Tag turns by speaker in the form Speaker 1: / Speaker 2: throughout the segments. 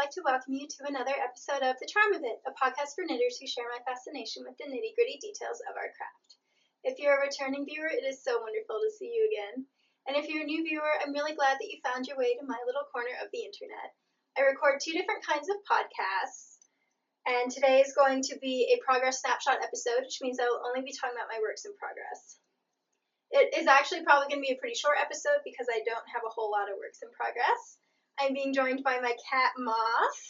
Speaker 1: like to welcome you to another episode of The Charm of It, a podcast for knitters who share my fascination with the nitty-gritty details of our craft. If you're a returning viewer, it is so wonderful to see you again. And if you're a new viewer, I'm really glad that you found your way to my little corner of the internet. I record two different kinds of podcasts, and today is going to be a progress snapshot episode, which means I will only be talking about my works in progress. It is actually probably going to be a pretty short episode because I don't have a whole lot of works in progress. I'm being joined by my cat Moth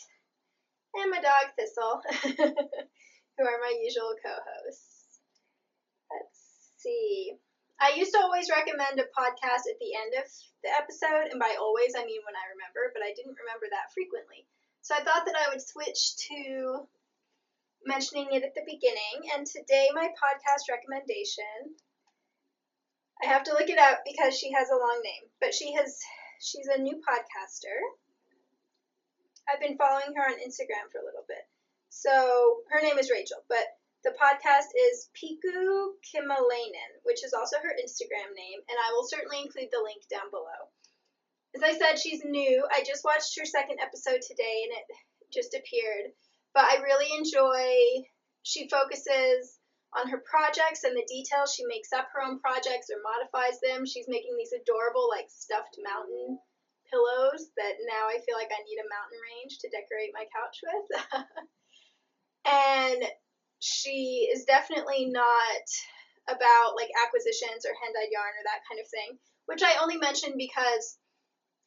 Speaker 1: and my dog Thistle, who are my usual co-hosts. Let's see. I used to always recommend a podcast at the end of the episode, and by always I mean when I remember, but I didn't remember that frequently. So I thought that I would switch to mentioning it at the beginning, and today my podcast recommendation, I have to look it up because she has a long name, but she's a new podcaster. I've been following her on Instagram for a little bit. So her name is Rachel, but the podcast is Piku Kimalainen, which is also her Instagram name, and I will certainly include the link down below. As I said, she's new. I just watched her second episode today, and it just appeared. But I really enjoy, she focuses on her projects and the details. She makes up her own projects or modifies them. She's making these adorable, like, stuffed mountain pillows that now I feel like I need a mountain range to decorate my couch with. And she is definitely not about, like, acquisitions or hand-dyed yarn or that kind of thing, which I only mention because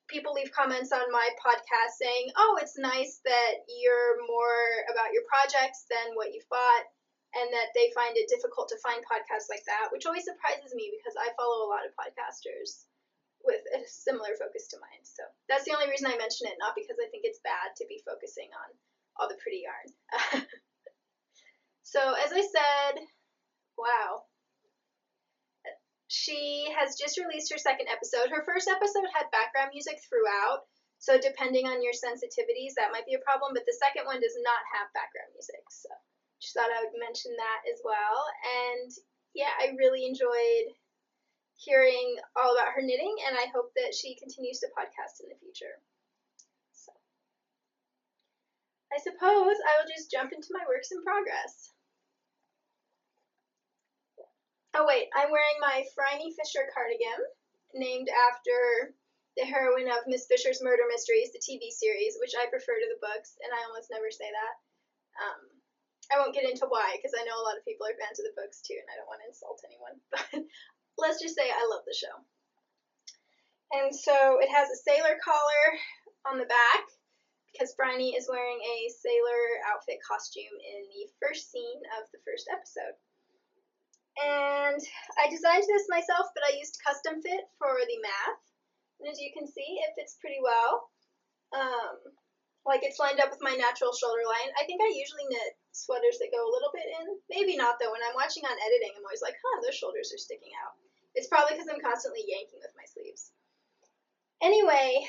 Speaker 1: people leave comments on my podcast saying, oh, it's nice that you're more about your projects than what you've bought, and that they find it difficult to find podcasts like that, which always surprises me because I follow a lot of podcasters with a similar focus to mine. So that's the only reason I mention it, not because I think it's bad to be focusing on all the pretty yarn. So as I said, wow. She has just released her second episode. Her first episode had background music throughout, so depending on your sensitivities, that might be a problem, but the second one does not have background music, so just thought I would mention that as well. And yeah, I really enjoyed hearing all about her knitting, and I hope that she continues to podcast in the future. So I suppose I will just jump into my works in progress. Oh wait, I'm wearing my Phryne Fisher cardigan, named after the heroine of Miss Fisher's Murder Mysteries, the TV series, which I prefer to the books, and I almost never say that. I won't get into why, because I know a lot of people are fans of the books too, and I don't want to insult anyone, but let's just say I love the show. And so it has a sailor collar on the back, because Phryne is wearing a sailor outfit costume in the first scene of the first episode. And I designed this myself, but I used custom fit for the math. And as you can see, it fits pretty well. Like it's lined up with my natural shoulder line. I think I usually knit sweaters that go a little bit in. Maybe not though. When I'm watching on editing, I'm always like, those shoulders are sticking out. It's probably because I'm constantly yanking with my sleeves. Anyway,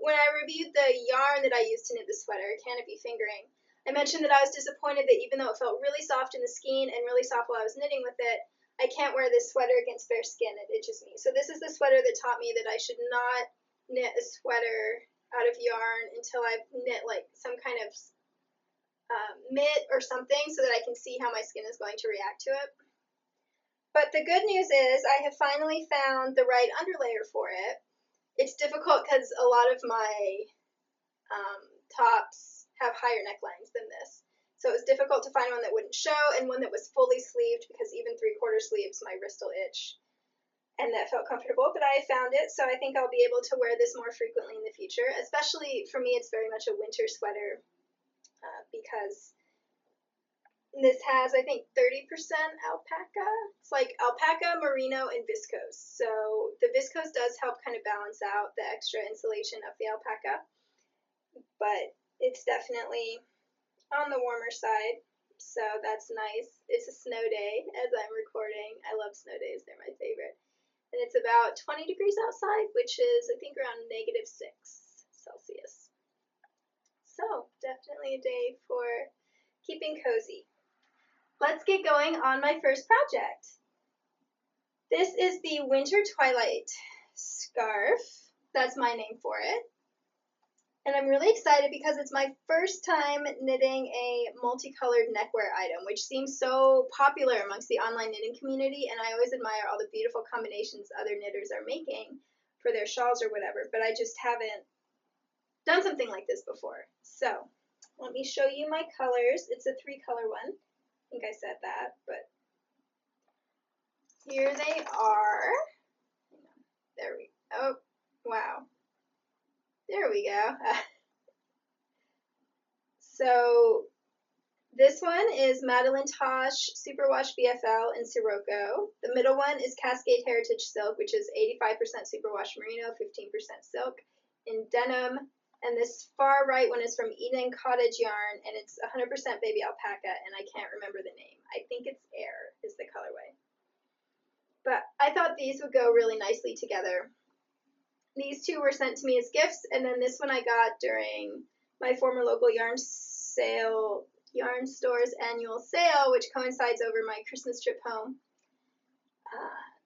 Speaker 1: when I reviewed the yarn that I used to knit the sweater, Canopy Fingering, I mentioned that I was disappointed that even though it felt really soft in the skein and really soft while I was knitting with it, I can't wear this sweater against bare skin. It itches me. So this is the sweater that taught me that I should not knit a sweater out of yarn until I've knit like some kind of mitt or something so that I can see how my skin is going to react to it. But the good news is I have finally found the right underlayer for it. It's difficult because a lot of my tops have higher necklines than this. So it was difficult to find one that wouldn't show and one that was fully sleeved because even 3/4 sleeves my wrist will itch. And that felt comfortable, but I found it, so I think I'll be able to wear this more frequently in the future. Especially for me, it's very much a winter sweater because this has, I think, 30% alpaca. It's like alpaca, merino, and viscose. So the viscose does help kind of balance out the extra insulation of the alpaca, but it's definitely on the warmer side, so that's nice. It's a snow day as I'm recording. I love snow days, they're my favorite. And it's about 20 degrees outside, which is, I think, around -6 Celsius. So, definitely a day for keeping cozy. Let's get going on my first project. This is the Winter Twilight scarf. That's my name for it. And I'm really excited because it's my first time knitting a multicolored neckwear item, which seems so popular amongst the online knitting community, and I always admire all the beautiful combinations other knitters are making for their shawls or whatever, but I just haven't done something like this before. So let me show you my colors. It's a 3-color one. I think I said that, but here they are. There we go. Oh, wow. There we go. So this one is Madeline Tosh Superwash BFL in Sirocco. The middle one is Cascade Heritage Silk, which is 85% Superwash Merino, 15% silk in denim. And this far right one is from Eden Cottage Yarn, and it's 100% baby alpaca, and I can't remember the name. I think it's Air is the colorway. But I thought these would go really nicely together. These two were sent to me as gifts, and then this one I got during my former local yarn store's annual sale, which coincides over my Christmas trip home.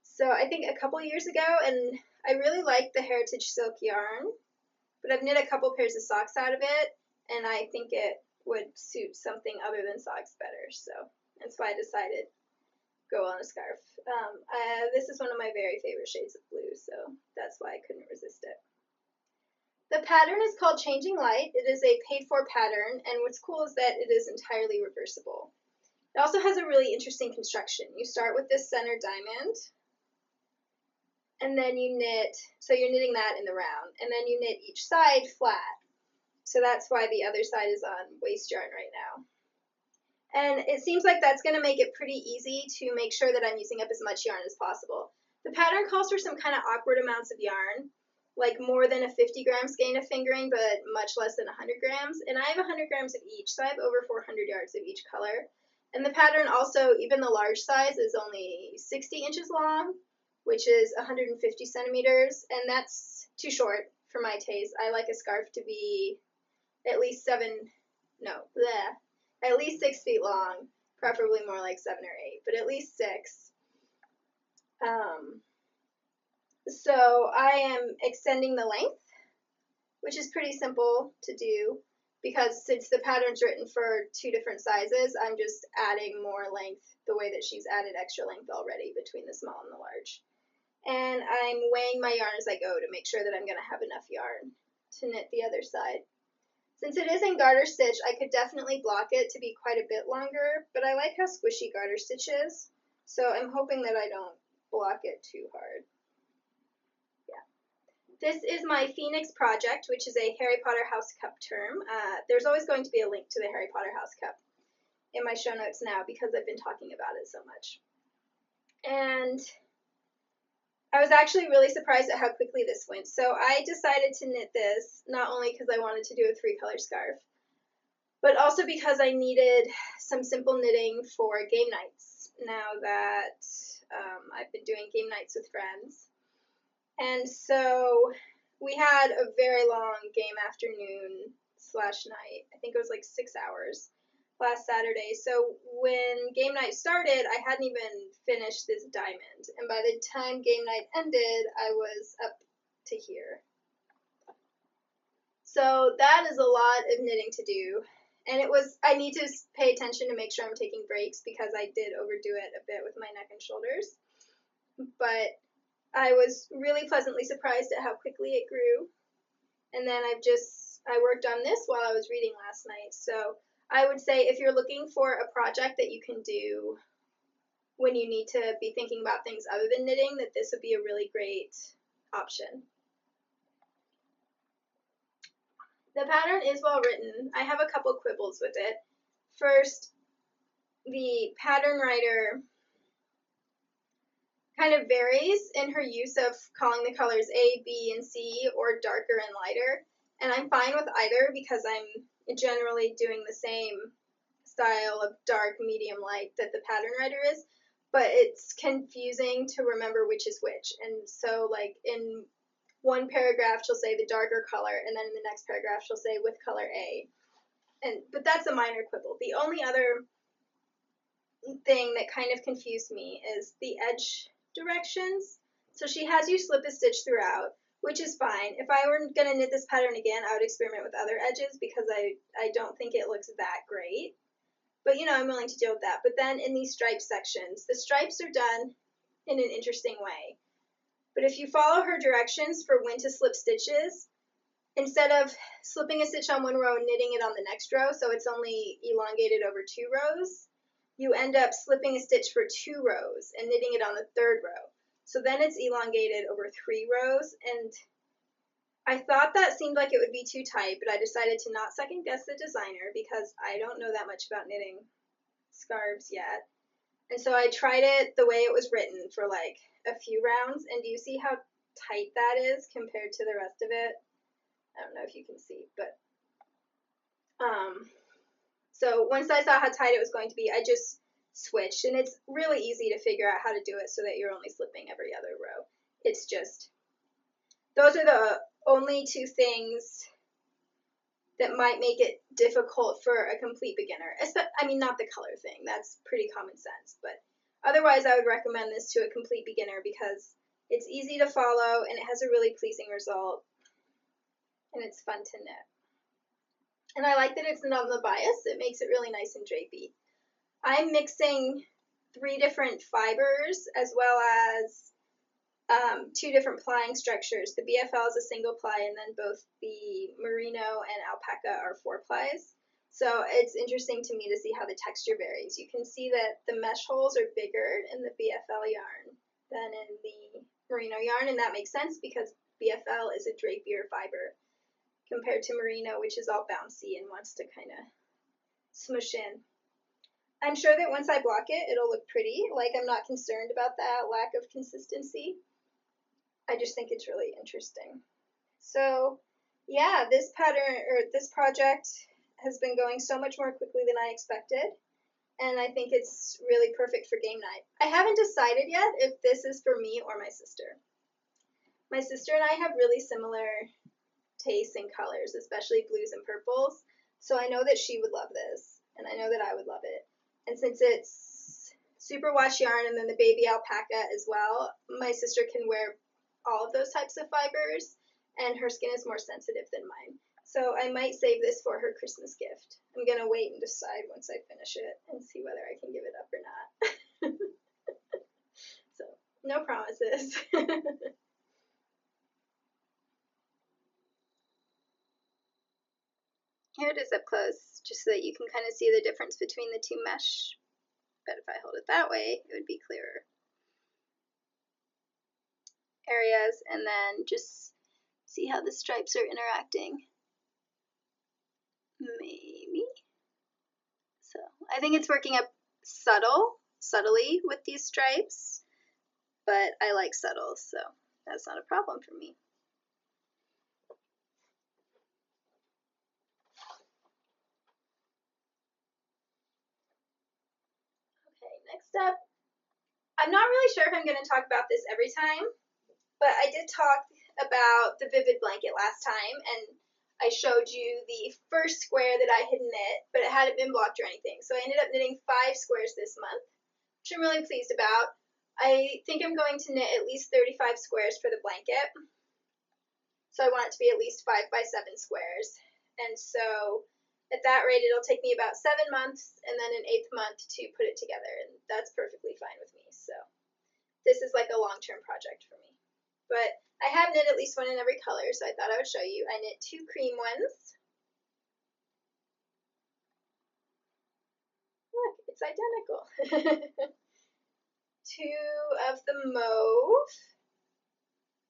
Speaker 1: So I think a couple years ago, and I really like the Heritage Silk yarn, but I've knit a couple pairs of socks out of it, and I think it would suit something other than socks better, so that's why I decided go on a scarf. This is one of my very favorite shades of blue, so that's why I couldn't resist it. The pattern is called Changing Light. It is a paid-for pattern, and what's cool is that it is entirely reversible. It also has a really interesting construction. You start with this center diamond, and then you knit, so you're knitting that in the round, and then you knit each side flat. So that's why the other side is on waste yarn right now. And it seems like that's going to make it pretty easy to make sure that I'm using up as much yarn as possible. The pattern calls for some kind of awkward amounts of yarn, like more than a 50-gram skein of fingering, but much less than 100 grams. And I have 100 grams of each, so I have over 400 yards of each color. And the pattern also, even the large size, is only 60 inches long, which is 150 centimeters, and that's too short for my taste. I like a scarf to be at least 6 feet long, preferably more like 7 or 8, but at least 6. So I am extending the length, which is pretty simple to do, because since the pattern's written for 2 different sizes, I'm just adding more length the way that she's added extra length already between the small and the large. And I'm weighing my yarn as I go to make sure that I'm going to have enough yarn to knit the other side. Since it is in garter stitch, I could definitely block it to be quite a bit longer, but I like how squishy garter stitch is, so I'm hoping that I don't block it too hard. Yeah. This is my Phoenix project, which is a Harry Potter house cup term. There's always going to be a link to the Harry Potter house cup in my show notes now because I've been talking about it so much. And I was actually really surprised at how quickly this went. So I decided to knit this not only because I wanted to do a 3-color scarf, but also because I needed some simple knitting for game nights now that I've been doing game nights with friends. And so we had a very long game afternoon/night. I think it was like 6 hours last Saturday. So when game night started, I hadn't even finished this diamond, and by the time game night ended, I was up to here. So that is a lot of knitting to do, and I need to pay attention to make sure I'm taking breaks because I did overdo it a bit with my neck and shoulders, but I was really pleasantly surprised at how quickly it grew. And then I worked on this while I was reading last night, so I would say if you're looking for a project that you can do when you need to be thinking about things other than knitting, that this would be a really great option. The pattern is well written. I have a couple quibbles with it. First, the pattern writer kind of varies in her use of calling the colors A, B, and C, or darker and lighter, and I'm fine with either because I'm generally doing the same style of dark, medium, light that the pattern writer is, but it's confusing to remember which is which. And so like in one paragraph she'll say the darker color, and then in the next paragraph she'll say with color A. But that's a minor quibble. The only other thing that kind of confused me is the edge directions. So she has you slip a stitch throughout, which is fine. If I were going to knit this pattern again, I would experiment with other edges because I don't think it looks that great. But, you know, I'm willing to deal with that. But then in these stripe sections, the stripes are done in an interesting way. But if you follow her directions for when to slip stitches, instead of slipping a stitch on one row and knitting it on the next row, so it's only elongated over 2 rows, you end up slipping a stitch for 2 rows and knitting it on the 3rd row. So then it's elongated over 3 rows, and I thought that seemed like it would be too tight, but I decided to not second guess the designer because I don't know that much about knitting scarves yet. And so I tried it the way it was written for like a few rounds, and do you see how tight that is compared to the rest of it? I don't know if you can see, but so once I saw how tight it was going to be, I just switched, and it's really easy to figure out how to do it so that you're only slipping every other row. It's just, those are the only 2 things that might make it difficult for a complete beginner. I mean, not the color thing, that's pretty common sense, but otherwise I would recommend this to a complete beginner because it's easy to follow and it has a really pleasing result and it's fun to knit. And I like that it's not on the bias, it makes it really nice and drapey. I'm mixing 3 different fibers as well as 2 different plying structures. The BFL is a single ply, and then both the merino and alpaca are 4 plies. So it's interesting to me to see how the texture varies. You can see that the mesh holes are bigger in the BFL yarn than in the merino yarn, and that makes sense because BFL is a drapier fiber compared to merino, which is all bouncy and wants to kind of smush in. I'm sure that once I block it, it'll look pretty. Like, I'm not concerned about that lack of consistency. I just think it's really interesting. So yeah, this pattern, or this project, has been going so much more quickly than I expected, and I think it's really perfect for game night. I haven't decided yet if this is for me or my sister. My sister and I have really similar tastes in colors, especially blues and purples, so I know that she would love this, and I know that I would love it. And since it's superwash yarn and then the baby alpaca as well, my sister can wear all of those types of fibers, and her skin is more sensitive than mine. So I might save this for her Christmas gift. I'm going to wait and decide once I finish it and see whether I can give it up or not. So, no promises. Here it is up close, just so that you can kind of see the difference between the 2 mesh. But if I hold it that way, it would be clearer. Areas, and then just see how the stripes are interacting. Maybe. So I think it's working up subtly with these stripes, but I like subtle, so that's not a problem for me. Okay, next up, I'm not really sure if I'm going to talk about this every time, but I did talk about the vivid blanket last time, and I showed you the first square that I had knit, but it hadn't been blocked or anything. So I ended up knitting 5 squares this month, which I'm really pleased about. I think I'm going to knit at least 35 squares for the blanket. So I want it to be at least 5 by 7 squares. And so at that rate, it'll take me about 7 months and then an 8th month to put it together. And that's perfectly fine with me. So this is like a long-term project for me. But I have knit at least 1 in every color, so I thought I would show you. I knit 2 cream ones. Look, it's identical. 2 of the mauve,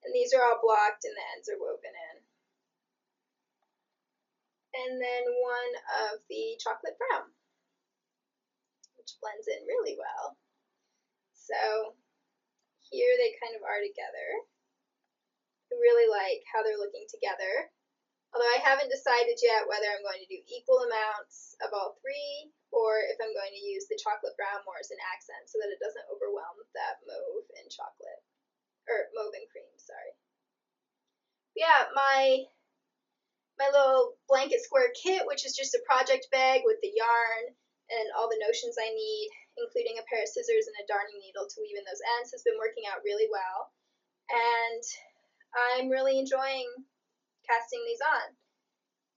Speaker 1: and these are all blocked and the ends are woven in. And then 1 of the chocolate brown, which blends in really well. So here they kind of are together. I really like how they're looking together. Although I haven't decided yet whether I'm going to do equal amounts of all 3 or if I'm going to use the chocolate brown more as an accent so that it doesn't overwhelm that mauve and chocolate, or mauve and cream, sorry. Yeah, my little blanket square kit, which is just a project bag with the yarn and all the notions I need, including a pair of scissors and a darning needle to weave in those ends, has been working out really well. And I'm really enjoying casting these on.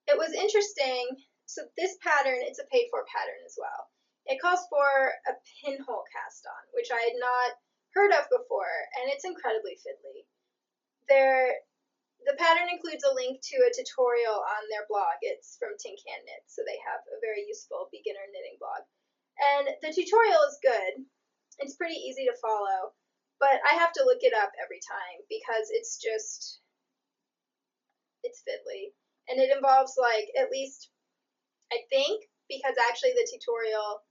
Speaker 1: It was interesting. So this pattern, it's a paid for pattern as well. It calls for a pinhole cast on, which I had not heard of before, and it's incredibly fiddly. The pattern includes a link to a tutorial on their blog. It's from Tin Can Knit, so they have a very useful beginner knitting blog. And the tutorial is good. It's pretty easy to follow, but I have to look it up every time because it's fiddly. And it involves, like, at least, I think, because actually the tutorial,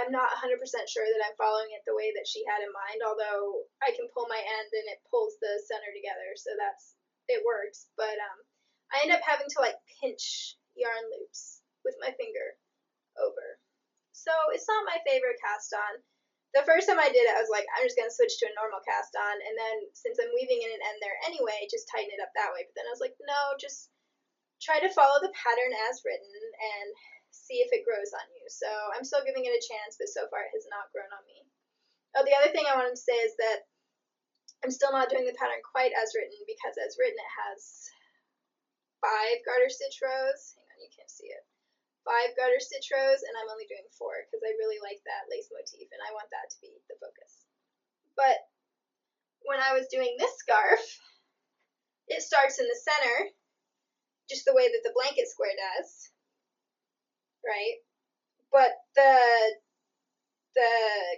Speaker 1: I'm not 100% sure that I'm following it the way that she had in mind, although I can pull my end and it pulls the center together, so it works. But I end up having to, like, pinch yarn loops with my finger over. So it's not my favorite cast on. The first time I did it, I was like, I'm just going to switch to a normal cast on, and then since I'm weaving in an end there anyway, just tighten it up that way. But then I was like, no, just try to follow the pattern as written and see if it grows on you. So I'm still giving it a chance, but so far it has not grown on me. Oh, the other thing I wanted to say is that I'm still not doing the pattern quite as written, because as written it has 5 garter stitch rows. Hang on, you can't see it. 5 garter stitch rows, and I'm only doing 4 because I really like that lace motif and I want that to be the focus. But when I was doing this scarf, it starts in the center, just the way that the blanket square does, right? But the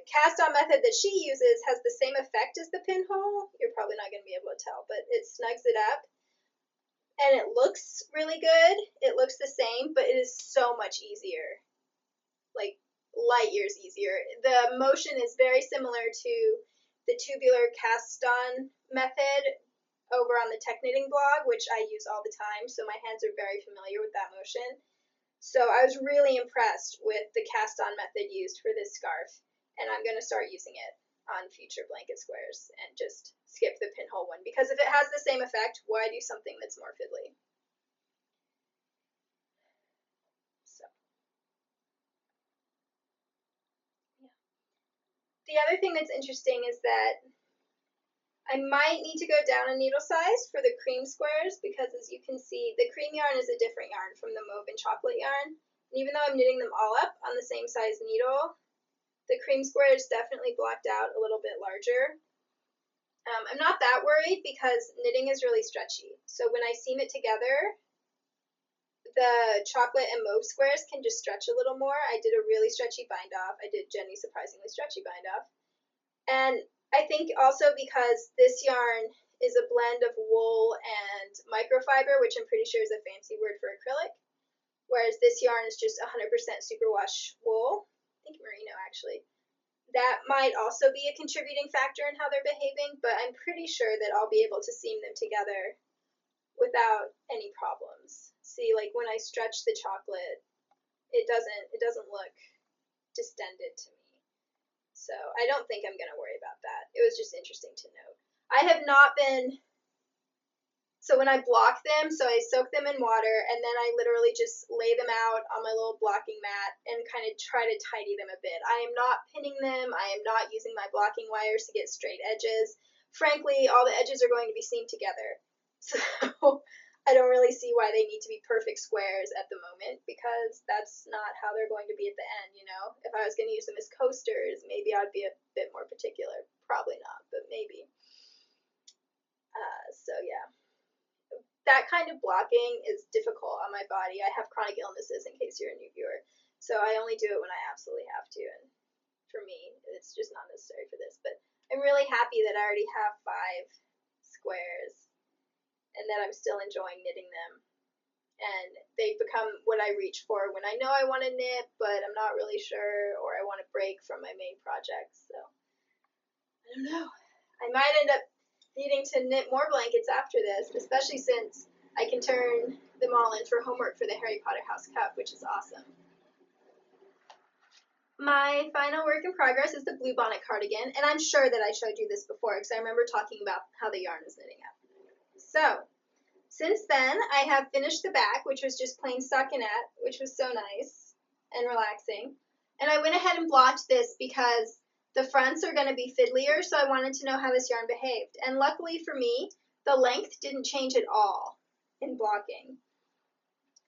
Speaker 1: cast on method that she uses has the same effect as the pinhole. You're probably not going to be able to tell, but it snugs it up. And it looks really good. It looks the same, but it is so much easier. Like, light years easier. The motion is very similar to the tubular cast on method over on the Tech Knitting blog, which I use all the time, so my hands are very familiar with that motion. So I was really impressed with the cast on method used for this scarf, and I'm going to start using it on future blanket squares and just skip the pinhole one, because if it has the same effect, why do something that's more fiddly? So, yeah. The other thing that's interesting is that I might need to go down a needle size for the cream squares, because as you can see, the cream yarn is a different yarn from the mauve and chocolate yarn. And even though I'm knitting them all up on the same size needle, the cream square is definitely blocked out a little bit larger. I'm not that worried because knitting is really stretchy. So when I seam it together, the chocolate and mauve squares can just stretch a little more. I did a really stretchy bind off. I did Jenny's surprisingly stretchy bind off. And I think also because this yarn is a blend of wool and microfiber, which I'm pretty sure is a fancy word for acrylic, whereas this yarn is just 100% superwash wool. I think merino, actually. That might also be a contributing factor in how they're behaving, but I'm pretty sure that I'll be able to seam them together without any problems. See, like when I stretch the chocolate, it doesn't look distended to me. So I don't think I'm going to worry about that. It was just interesting to note. I have not been, so when I block them, so I soak them in water, and then I literally just lay them out on my little blocking mat and kind of try to tidy them a bit. I am not pinning them. I am not using my blocking wires to get straight edges. Frankly, all the edges are going to be seamed together. So I don't really see why they need to be perfect squares at the moment, because that's not how they're going to be at the end, you know? If I was going to use them as coasters, maybe I'd be a bit more particular. Probably not, but maybe. So yeah. That kind of blocking is difficult on my body. I have chronic illnesses, in case you're a new viewer. So I only do it when I absolutely have to, and for me, it's just not necessary for this. But I'm really happy that I already have 5 squares and that I'm still enjoying knitting them. And they've become what I reach for when I know I want to knit, but I'm not really sure, or I want to break from my main projects. So I don't know. I might end up needing to knit more blankets after this, especially since I can turn them all in for homework for the Harry Potter House Cup, which is awesome. My final work in progress is the blue bonnet cardigan, and I'm sure that I showed you this before because I remember talking about how the yarn is knitting up. So, since then, I have finished the back, which was just plain stockinette, which was so nice and relaxing. And I went ahead and blocked this because the fronts are going to be fiddlier, so I wanted to know how this yarn behaved. And luckily for me, the length didn't change at all in blocking.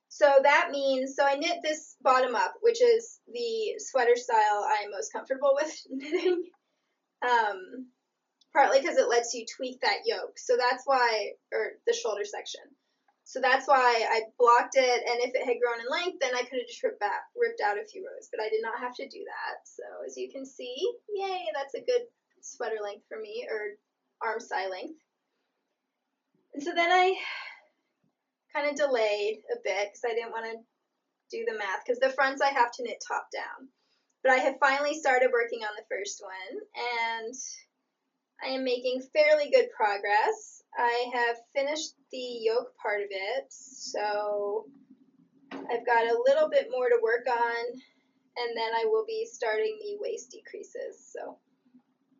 Speaker 1: So that means, so I knit this bottom up, which is the sweater style I am most comfortable with knitting, partly because it lets you tweak that yoke. So that's why, or the shoulder section. So that's why I blocked it, and if it had grown in length, then I could have just ripped out a few rows, but I did not have to do that. So as you can see, yay, that's a good sweater length for me, or arm side length. And so then I kind of delayed a bit because I didn't want to do the math, because the fronts I have to knit top down. But I have finally started working on the first one, and I am making fairly good progress. I have finished the yoke part of it, so I've got a little bit more to work on, and then I will be starting the waist decreases. So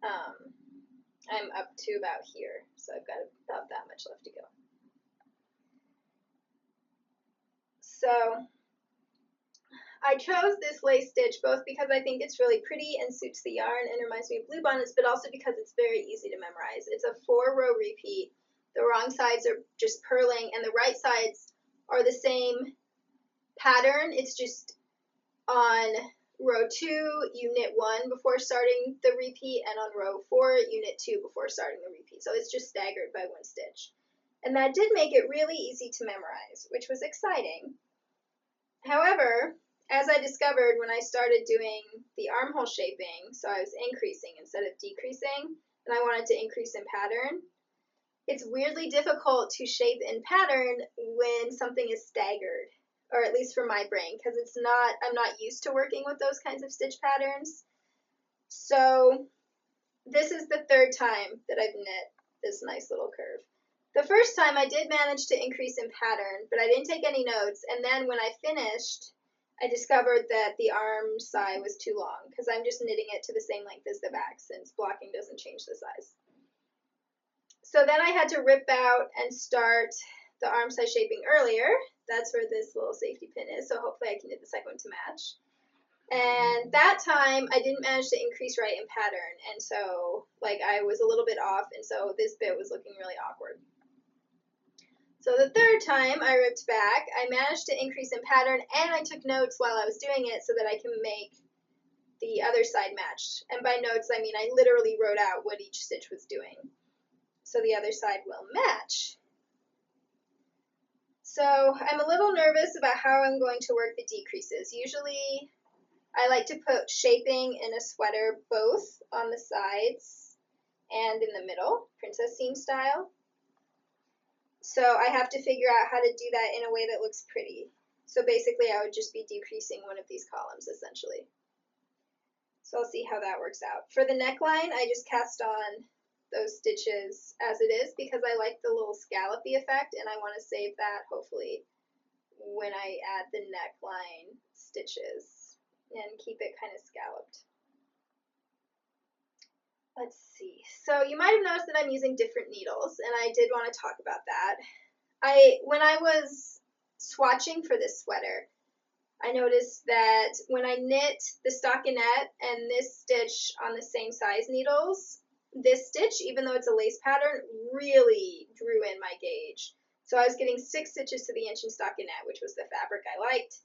Speaker 1: I'm up to about here, so I've got about that much left to go. So I chose this lace stitch both because I think it's really pretty and suits the yarn and reminds me of bluebonnets, but also because it's very easy to memorize. It's a 4-row repeat. The wrong sides are just purling, and the right sides are the same pattern. It's just on row 2, you knit 1 before starting the repeat, and on row 4, you knit 2 before starting the repeat. So it's just staggered by 1 stitch. And that did make it really easy to memorize, which was exciting. However, as I discovered when I started doing the armhole shaping, so I was increasing instead of decreasing, and I wanted to increase in pattern, it's weirdly difficult to shape in pattern when something is staggered, or at least for my brain, because I'm not used to working with those kinds of stitch patterns. So this is the 3rd time that I've knit this nice little curve. The first time I did manage to increase in pattern, but I didn't take any notes, and then when I finished, I discovered that the arm side was too long, because I'm just knitting it to the same length as the back, since blocking doesn't change the size. So then I had to rip out and start the arm side shaping earlier. That's where this little safety pin is, so hopefully I can knit the second one to match. And that time I didn't manage to increase right in pattern, and so I was a little bit off, and so this bit was looking really awkward. So the 3rd time I ripped back, I managed to increase in pattern, and I took notes while I was doing it so that I can make the other side match. And by notes, I mean I literally wrote out what each stitch was doing, so the other side will match. So I'm a little nervous about how I'm going to work the decreases. Usually I like to put shaping in a sweater both on the sides and in the middle, princess seam style. So I have to figure out how to do that in a way that looks pretty. So basically I would just be decreasing one of these columns essentially. So I'll see how that works out. For the neckline, I just cast on those stitches as it is because I like the little scallopy effect, and I want to save that hopefully when I add the neckline stitches and keep it kind of scalloped. Let's see. So you might have noticed that I'm using different needles, and I did want to talk about that. When I was swatching for this sweater, I noticed that when I knit the stockinette and this stitch on the same size needles, this stitch, even though it's a lace pattern, really drew in my gauge. So I was getting 6 stitches to the inch in stockinette, which was the fabric I liked.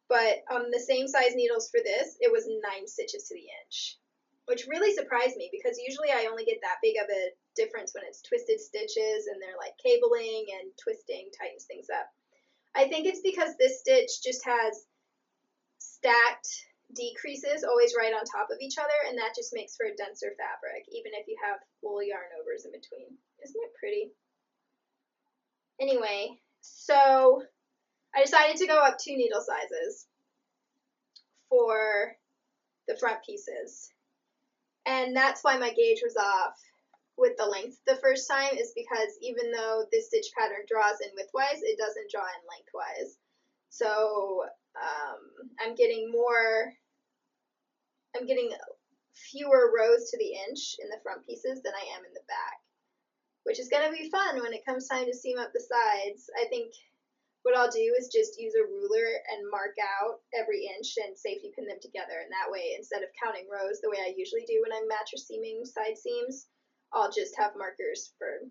Speaker 1: But on the same size needles for this, it was 9 stitches to the inch, which really surprised me because usually I only get that big of a difference when it's twisted stitches and they're like cabling and twisting tightens things up. I think it's because this stitch just has stacked decreases always right on top of each other, and that just makes for a denser fabric, even if you have wool yarn overs in between. Isn't it pretty? Anyway, so I decided to go up 2 needle sizes for the front pieces. And that's why my gauge was off with the length the first time, is because even though this stitch pattern draws in widthwise, it doesn't draw in lengthwise. So I'm getting fewer rows to the inch in the front pieces than I am in the back, which is going to be fun when it comes time to seam up the sides. I think what I'll do is just use a ruler and mark out every inch and safety pin them together, and that way, instead of counting rows the way I usually do when I'm mattress seaming side seams, I'll just have markers for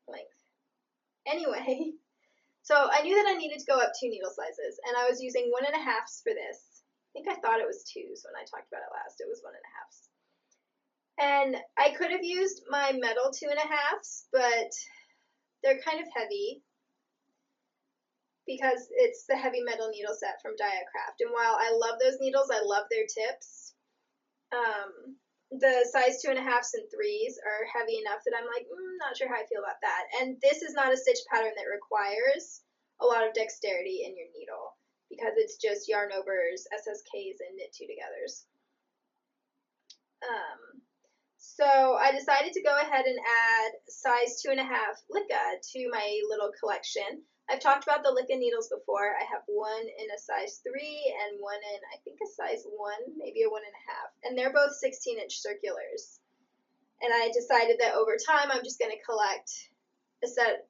Speaker 1: length. Anyway, so I knew that I needed to go up 2 needle sizes, and I was using 1.5s for this. I think I thought it was 2s when I talked about it last. It was 1.5s. And I could have used my metal 2.5s, but they're kind of heavy because it's the heavy metal needle set from Diacraft. And while I love those needles, I love their tips, the size 2.5s and 3s are heavy enough that I'm like, not sure how I feel about that. And this is not a stitch pattern that requires a lot of dexterity in your needle because it's just yarn overs, SSKs, and knit 2-togethers. So I decided to go ahead and add size 2.5 Licca to my little collection. I've talked about the Licca needles before. I have one in a size 3 and one in, I think, a size 1, maybe a 1.5. And they're both 16-inch circulars. And I decided that over time I'm just going to collect a set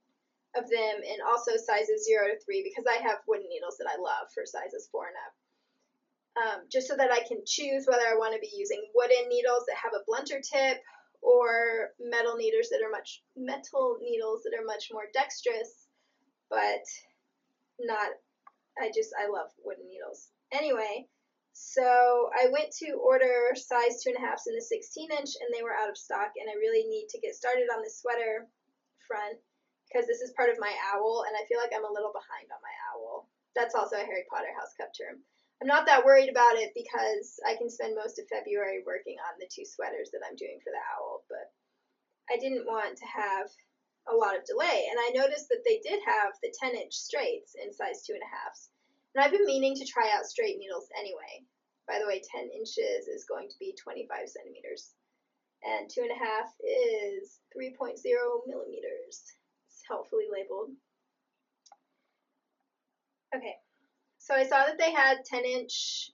Speaker 1: of them in also sizes 0 to 3 because I have wooden needles that I love for sizes 4 and up. Just so that I can choose whether I want to be using wooden needles that have a blunter tip or metal needles that are much more dexterous, but not, I love wooden needles. Anyway, so I went to order size 2.5s in the 16-inch and they were out of stock, and I really need to get started on the sweater front because this is part of my owl and I feel like I'm a little behind on my owl. That's also a Harry Potter house cup term. I'm not that worried about it because I can spend most of February working on the 2 sweaters that I'm doing for the owl, but I didn't want to have a lot of delay. And I noticed that they did have the 10-inch straights in size 2.5s. And I've been meaning to try out straight needles anyway. By the way, 10 inches is going to be 25 centimeters. And 2.5 is 3.0 millimeters. It's helpfully labeled. Okay. So I saw that they had 10-inch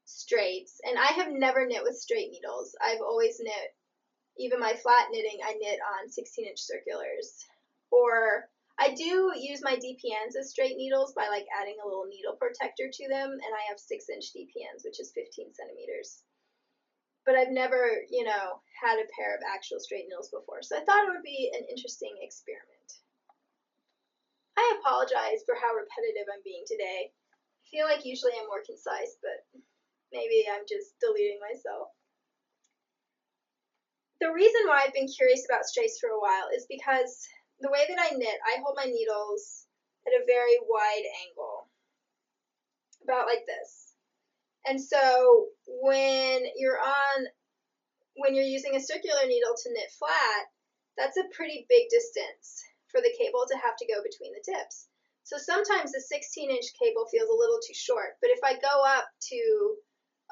Speaker 1: straights, and I have never knit with straight needles. I've always knit, even my flat knitting, I knit on 16-inch circulars. Or I do use my DPNs as straight needles by like adding a little needle protector to them, and I have 6-inch DPNs, which is 15 centimeters. But I've never, had a pair of actual straight needles before, so I thought it would be an interesting experiment. I apologize for how repetitive I'm being today. I feel like usually I'm more concise, but maybe I'm just deluding myself. The reason why I've been curious about straights for a while is because the way that I knit, I hold my needles at a very wide angle, about like this. And so when you're using a circular needle to knit flat, that's a pretty big distance for the cable to have to go between the tips. So sometimes the 16-inch cable feels a little too short, but if I go up to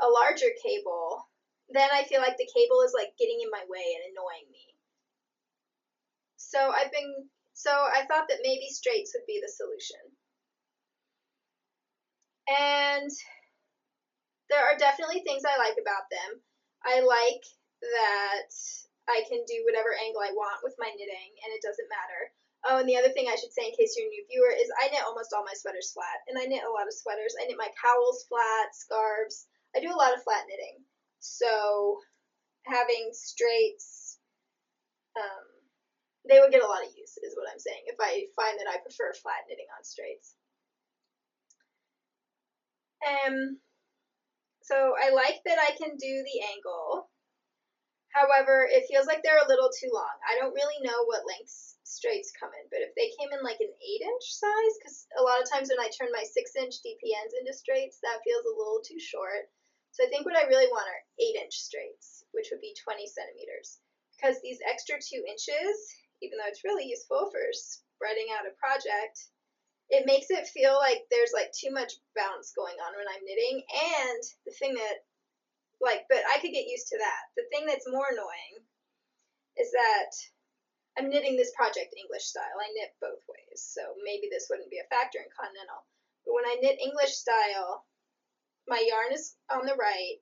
Speaker 1: a larger cable, then I feel like the cable is like getting in my way and annoying me. So I thought that maybe straights would be the solution. And there are definitely things I like about them. I like that I can do whatever angle I want with my knitting and it doesn't matter. Oh, and the other thing I should say in case you're a new viewer is I knit almost all my sweaters flat, and I knit a lot of sweaters. I knit my cowls flat, scarves. I do a lot of flat knitting. So having straights, they would get a lot of use is what I'm saying if I find that I prefer flat knitting on straights. So I like that I can do the angle. However, it feels like they're a little too long. I don't really know what lengths straights come in, but if they came in like an 8-inch size, because a lot of times when I turn my 6-inch DPNs into straights, that feels a little too short. So I think what I really want are 8-inch straights, which would be 20 centimeters. Because these extra 2 inches, even though it's really useful for spreading out a project, it makes it feel like there's like too much bounce going on when I'm knitting. And the thing that but I could get used to that. The thing that's more annoying is that I'm knitting this project English style. I knit both ways, so maybe this wouldn't be a factor in continental. But when I knit English style, my yarn is on the right.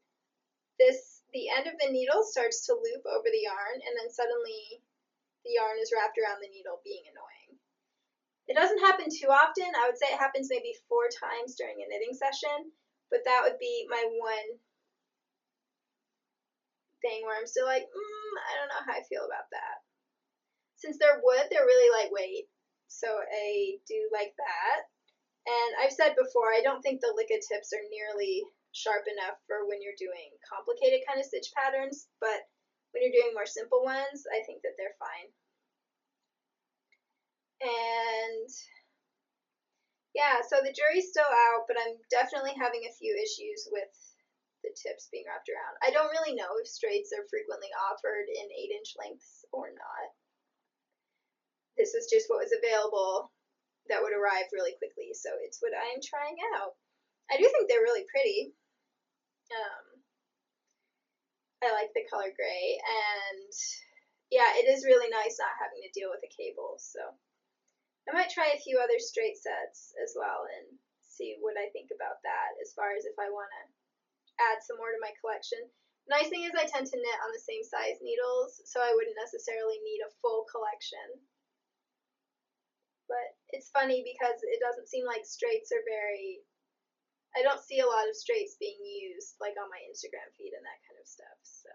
Speaker 1: The end of the needle starts to loop over the yarn, and then suddenly the yarn is wrapped around the needle, being annoying. It doesn't happen too often. I would say it happens maybe 4 times during a knitting session, but that would be my one thing where I'm still like, I don't know how I feel about that. Since they're wood, they're really lightweight, so I do like that. And I've said before, I don't think the Licca tips are nearly sharp enough for when you're doing complicated kind of stitch patterns, but when you're doing more simple ones, I think that they're fine. And yeah, so the jury's still out, but I'm definitely having a few issues with the tips being wrapped around. I don't really know if straights are frequently offered in 8-inch lengths or not. This is just what was available that would arrive really quickly, so it's what I am trying out. I do think they're really pretty. I like the color gray, and yeah, it is really nice not having to deal with a cable, so I might try a few other straight sets as well and see what I think about that as far as if I want to add some more to my collection. The nice thing is I tend to knit on the same size needles, so I wouldn't necessarily need a full collection. But it's funny because it doesn't seem like straights are I don't see a lot of straights being used like on my Instagram feed and that kind of stuff, so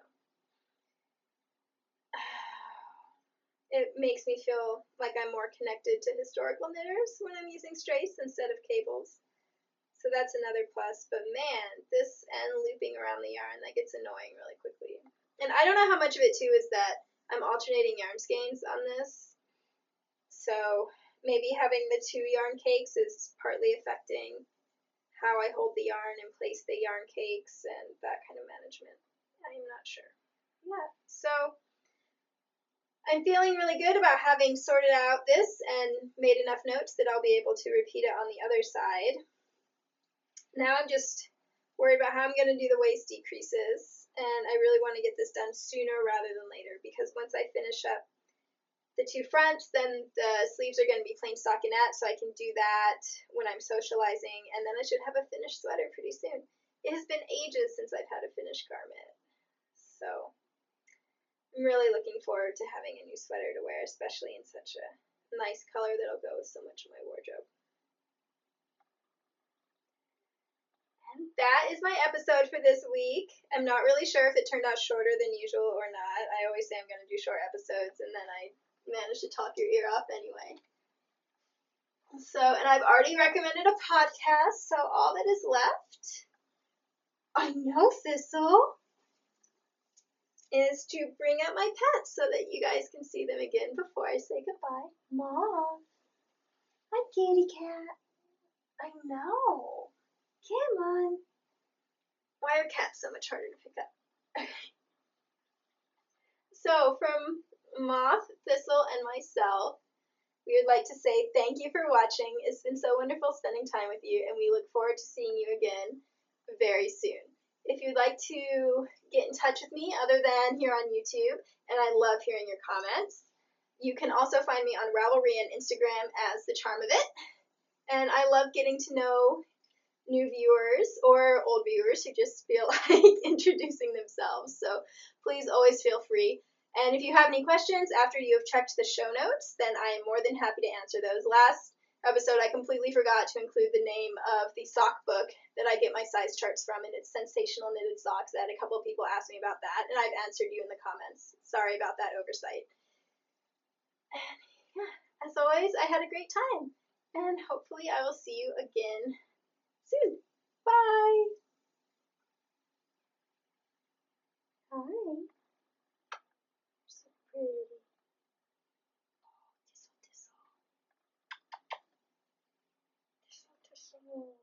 Speaker 1: it makes me feel like I'm more connected to historical knitters when I'm using straights instead of cables. So that's another plus, but man, this and looping around the yarn, that gets annoying really quickly. And I don't know how much of it too is that I'm alternating yarn skeins on this, so maybe having the 2 yarn cakes is partly affecting how I hold the yarn and place the yarn cakes and that kind of management. I'm not sure. Yeah, so I'm feeling really good about having sorted out this and made enough notes that I'll be able to repeat it on the other side. Now I'm just worried about how I'm going to do the waist decreases, and I really want to get this done sooner rather than later, because once I finish up the 2 fronts, then the sleeves are going to be plain stockinette, so I can do that when I'm socializing, and then I should have a finished sweater pretty soon. It has been ages since I've had a finished garment, so I'm really looking forward to having a new sweater to wear, especially in such a nice color that'll go with so much of my wardrobe. And that is my episode for this week. I'm not really sure if it turned out shorter than usual or not. I always say I'm going to do short episodes, and then I manage to talk your ear off anyway. So, and I've already recommended a podcast, so all that is left, I know, Thistle, is to bring out my pets so that you guys can see them again before I say goodbye. Mom, my kitty cat. I know. Come on. Why are cats so much harder to pick up? So, from Moth, Thistle, and myself, we would like to say thank you for watching. It's been so wonderful spending time with you, and we look forward to seeing you again very soon. If you'd like to get in touch with me other than here on YouTube, and I love hearing your comments, you can also find me on Ravelry and Instagram as The Charm of It. And I love getting to know new viewers or old viewers who just feel like introducing themselves. So please always feel free. And if you have any questions after you have checked the show notes, then I am more than happy to answer those. Last episode, I completely forgot to include the name of the sock book that I get my size charts from, and it's Sensational Knitted Socks. I had a couple of people ask me about that, and I've answered you in the comments. Sorry about that oversight. And yeah, as always, I had a great time, and hopefully I will see you again soon. Bye! Hi. So pretty. Oh, tissel, tissel. Tissel, tissel.